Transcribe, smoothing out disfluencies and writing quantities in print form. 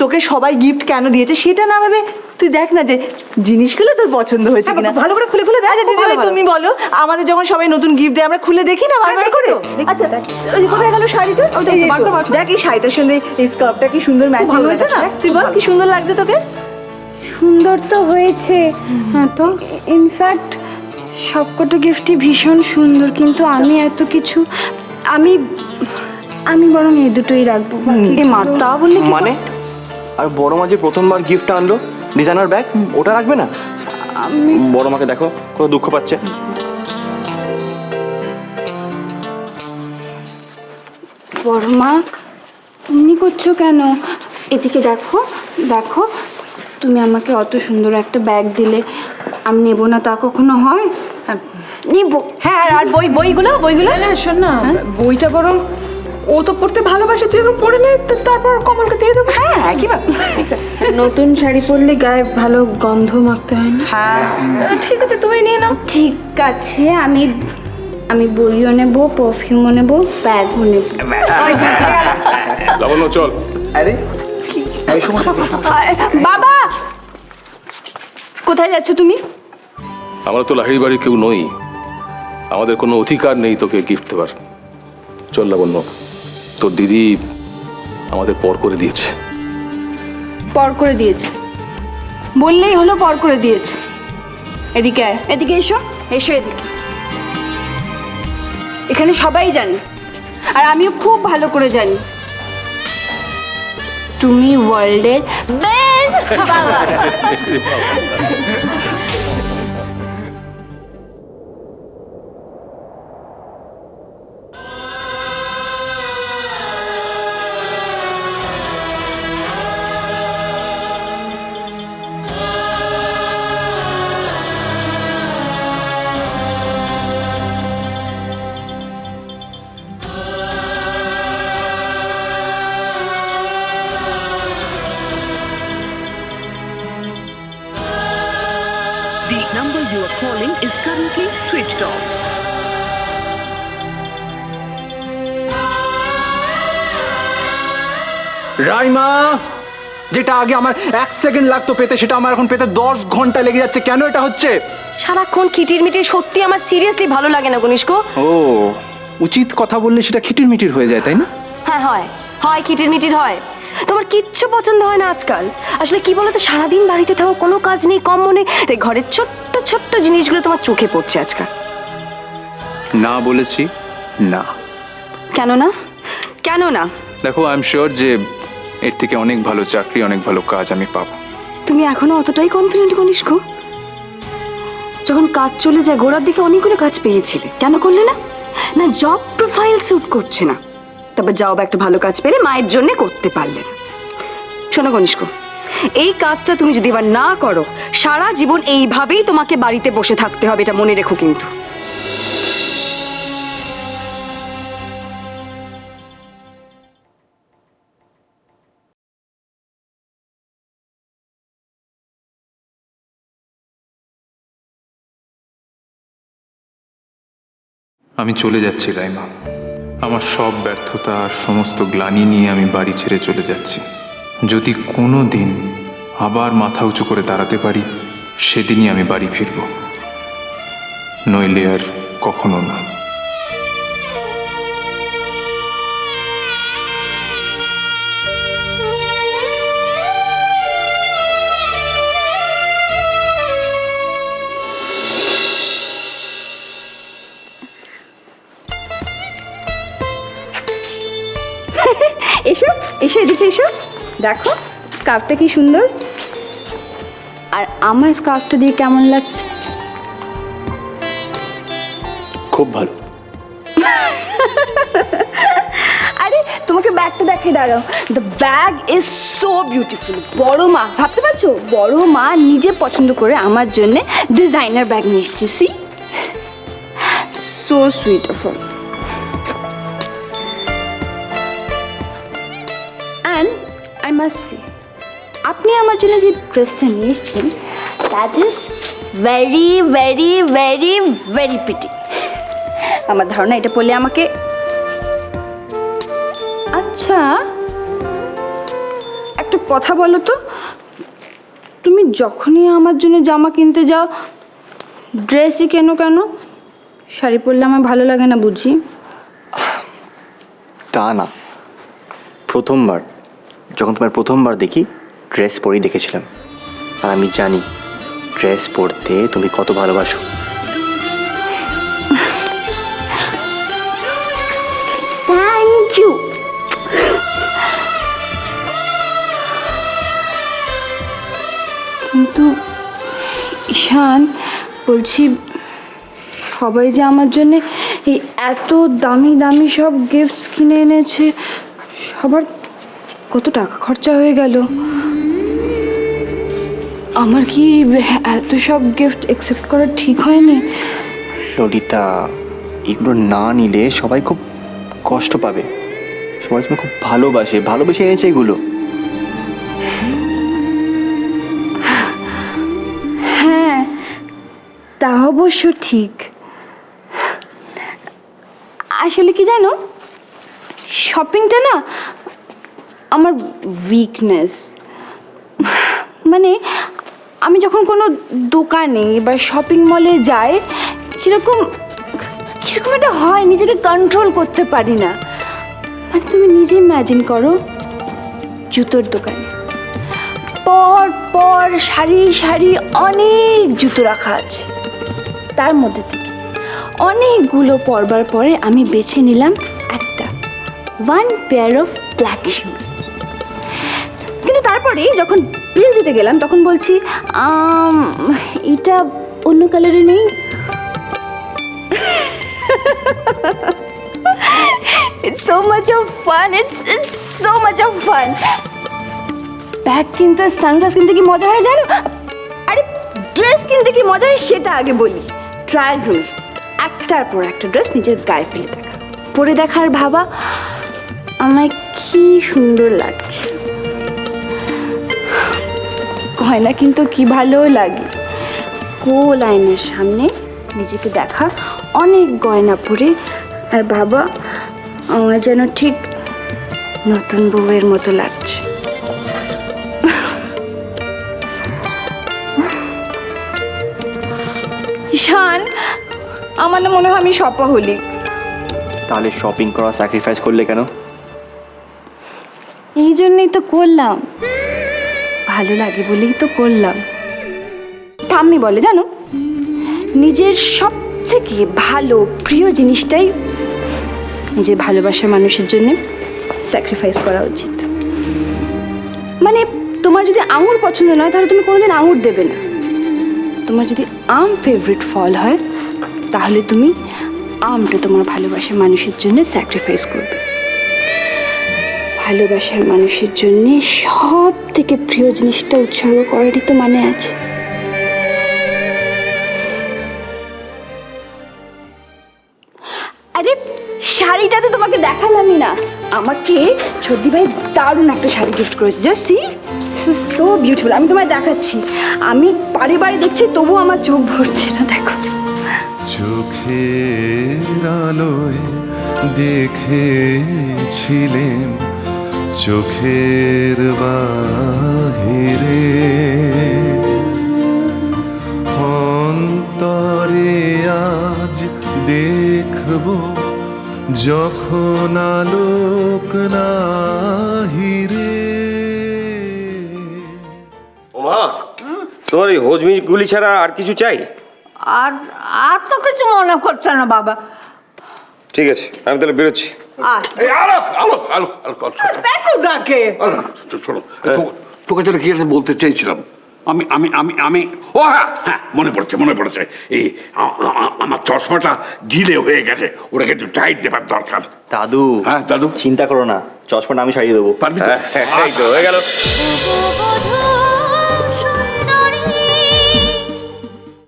তোকে সবাই গিফট কেন দিয়েছে সেটা না ভেবে তুই দেখ না যে জিনিসগুলো তোর পছন্দ হয়েছে কিনা। ভালো করে খুলে খুলে দেখ। আচ্ছা দিদিভাই তুমি বলো, আমাদের যখন সবাই নতুন গিফট দেয় আমরা খুলে দেখি না বারবার করে? আচ্ছা ওই কোথায় গেল শাড়িটা? দেখ এই শাড়িটার সঙ্গে এই স্কার্ফটা কি সুন্দর ম্যাচিং হয়েছে না? তুই বল কি সুন্দর লাগছে তোকে। সুন্দর তো হয়েছে, হ্যাঁ তো ইনফ্যাক্ট সবকটা গিফটই ভীষণ সুন্দর, কিন্তু আমি এত কিছু আমি আমি বরং এই দুটোই রাখবো। মা তা বললে কি মানে আর বড় মা যে প্রথমবার গিফট আনলো ডিজাইনার ব্যাগ, ওটা রাখবে না? বড় মাকে দেখো কত দুঃখ পাচ্ছে। বড় মা এমনি করছো কেন? এদিকে দেখো দেখো, তুমি আমাকে অত সুন্দর একটা ব্যাগ দিলে আমি নেবো না তা কখনো হয়? নিব। হ্যাঁ আর বইগুলো না শোন না, বইটা বরং ও তো পড়তে ভালোবাসে, তুই এখন পড়ে নে, তারপর কমলকে দিয়ে দেবো। হ্যাঁ একই ব্যাপার। ঠিক আছে। নতুন শাড়ি পরলে গায়ে ভালো গন্ধ মাখতে হয় না? হ্যাঁ ঠিক আছে, তুমি নিয়ে নাও। ঠিক আছে, আমি আমি বইও নেবো, পারফিউমও নেবো, ব্যাগও নেবো। লাবণ্য চল। আরে বাবা কোথায় যাচ্ছ তুমি? আমরা তো লাহিড়ি বাড়ির কেউ নই, আমাদের কোনো অধিকার নেই তোকে গিফট দেওয়ার। চল লাবণ্য, তোর দিদি আমাদের পর করে দিয়েছে। পর করে দিয়েছে বললেই হলো, পর করে দিয়েছে। এদিকে আয়, এদিকে এসো, এসো এদিকে। এখানে সবাই জানে আর আমিও খুব ভালো করে জানি তুমি ওয়ার্ল্ডের বেস্ট বাবা। The number you are calling is currently switched off. Raima, যেটা আগে আমার 1 সেকেন্ড লাগতো পেতে, সেটা আমার এখন পেতে 10 ঘন্টা লেগে যাচ্ছে। কেন এটা হচ্ছে? সারাক্ষণ খিটির মিটির সত্যি আমার সিরিয়াসলি ভালো লাগে না কনিষ্ক। ও উচিত কথা বললে সেটা খিটির মিটির হয়ে যায়, তাই না? হ্যাঁ হয় হয় খিটির মিটির হয়। তোমার কিচ্ছু পছন্দ হয় না আজকাল। আসলে কি বলতো, সারাদিন বাড়িতে থাকো, কোনো কাজ নেই, কম মনে, তাই ঘরের ছোট্ট ছোট্ট জিনিসগুলো তোমার চোখে পড়ছে আজকাল। না বলেছি না। কেন না? কেন না? দেখো, আই এম শিওর যে এর থেকে অনেক ভালো চাকরি, অনেক ভালো কাজ আমি পাবো। তুমি এখনো অতটাই কনফিডেন্ট কনিষ্ক? যখন কাজ চলে যায়, গোড়ার দিকে অনেকগুলো কাজ পেয়েছিলে, কেন করলে না? না জব প্রোফাইল স্যুট করছে না, তবে জব একটা ভালো কাজ পেলে মায়ের জন্য করতে পারলে না। শোনো কনিষ্ক, এই কাজটা তুমি যদি এবার না করো, সারা জীবন এইভাবেই তোমাকে বাড়িতে বসে থাকতে হবে, এটা মনে রেখো কিন্তু। আমি চলে যাচ্ছি রাইমা। আমার সব ব্যর্থতা আর সমস্ত গ্লানি নিয়ে আমি বাড়ি ছেড়ে চলে যাচ্ছি। যদি কোনো দিন আবার মাথা উঁচু করে দাঁড়াতে পারি, সেদিনই আমি বাড়ি ফিরব, নইলে আর কখনো না। এসো এসো, এদিকে এসো, দেখো স্কার্ফটা কি সুন্দর। আর আমার স্কার্ফটা দিয়ে কেমন লাগছে? খুব ভালো। আরে তোমাকে ব্যাগটা দেখিয়ে দাঁড়াও। The bag is so beautiful. বড় মা, ভাবতে পারছো, বড় মা নিজে পছন্দ করে আমার জন্য ডিজাইনার ব্যাগ নিয়ে এসেছি। She so sweet of her. And I must say, আপনি আমার জন্য যে ড্রেসটা নিয়ে এসেছেন, that is very very very very pretty. আমার ধারণা এটা পরলে আমাকে, আচ্ছা একটা কথা বলো তো, তুমি যখনই আমার জন্য জামা কিনতে যাও ড্রেসই কেন কেন? শাড়ি পরলে আমার ভালো লাগে না বুঝি? তা না, প্রথমবার যখন তোমার প্রথমবার দেখি ড্রেস পরেই দেখেছিলাম, আর আমি জানি ড্রেস পরতে তুমি কত ভালোবাসো। Thank you. কিন্তু ঈশান, বলছি সবাই যে আমার জন্য এই এত দামি দামি সব গিফটস কিনে এনেছে, সবার কত টাকা খরচা হয়ে গেল। আমার কি এত সব গিফট অ্যাকসেপ্ট করা ঠিক হয়নি? ললিতা, এগুলো না নিলে সবাই খুব কষ্ট পাবে। সবাই তুমি খুব ভালোবেসে এনেছে এগুলো। হ্যাঁ, তা অবশ্য ঠিক। আসলে কি জানো, শপিংটা না আমার উইকনেস। মানে আমি যখন কোনো দোকানে বা শপিং মলে যাই, কীরকম একটা হয়, নিজেকে কন্ট্রোল করতে পারি না। মানে তুমি নিজে ইম্যাজিন করো, জুতোর দোকানে পর পর সারি সারি অনেক জুতো রাখা আছে, তার মধ্যে থেকে অনেকগুলো পরবার পরে আমি বেছে নিলাম একটা, 1 পেয়ার অফ ব্ল্যাক শুজ। কিন্তু তারপরে যখন বিল দিতে গেলাম তখন বলছি এটা অন্য কালারে নেই। It's so much of fun. It's so much of fun. Bag কিনতে, সানগ্লাস কিনতে কি মজা হয় জানো? আরে ড্রেস কিনতে কি মজা হয় সেটা আগে বলি। ট্রায়াল রুম, একটার পর একটা ড্রেস নিজের গায়ে ফেলে দেখা, পরে দেখার ভাবা আমায় কি সুন্দর লাগছে। গয়না কিন্তু কি ভালো লাগে, গোল আয়নার সামনে নিজেকে দেখা, অনেক গয়না পরে, আর বাবা আমার যেন ঠিক নতুন বউয়ের মতো লাগছে। ঈশান, আমার না মনে হয় আমি শপাহলিক। তাহলে শপিং করা স্যাক্রিফাইস করলে কেন? এই জন্যই তো করলাম, ভালো লাগে বলেই তো করলাম। ঠাম্মি বলে জানো, নিজের সব থেকে ভালো প্রিয় জিনিসটাই নিজের ভালোবাসার মানুষের জন্য স্যাক্রিফাইস করা উচিত। মানে তোমার যদি আঙুর পছন্দ নয় তাহলে তুমি কোনোদিন আঙুর দেবে না। তোমার যদি আম ফেভারিট ফল হয় তাহলে তুমি আমটা তোমার ভালোবাসার মানুষের জন্য স্যাক্রিফাইস করবে। ভালোবাসার মানুষের জন্য সব থেকে প্রিয় জিনিসটা উৎসর্গ করারই তো মানে আছে। আরে শাড়িটা তো তোমাকে দেখালামই না, আমাকে ছোটি ভাই দারুণ একটা শাড়ি গিফট করেছে। Just see, this is so beautiful. আমি তোমায় দেখাচ্ছি, আমি বারে বারে দেখছি তবুও আমার চোখ ভরছে না। দেখো, চোখের আলোয় দেখেছিলেন, চোখের বাহিরে অন্তরে আজ দেখব, যখন আলোক নাহিরে। ওমা, তোমার এই হজমি গুলি ছাড়া আর কিছু চাই? আর আর তো কিছু মনে করছে না বাবা। ঠিক আছে, আমি তাহলে বেরোচ্ছি। এই আলোক আলোক আলোক আলোক আলোক, ডাকে শোনো, তোকে যেন কি একটা বলতে চাইছিলাম। আমি আমি আমি আমি ও হ্যাঁ হ্যাঁ, মনে পড়েছে। এই আমার চশমাটা ঢিলে হয়ে গেছে, ওটাকে একটু টাইট দেবার দরকার। দাদু, হ্যাঁ দাদু, চিন্তা করো না, চশমাটা আমি সারিয়ে দেবো। পারবি তো? এই তো হয়ে গেল।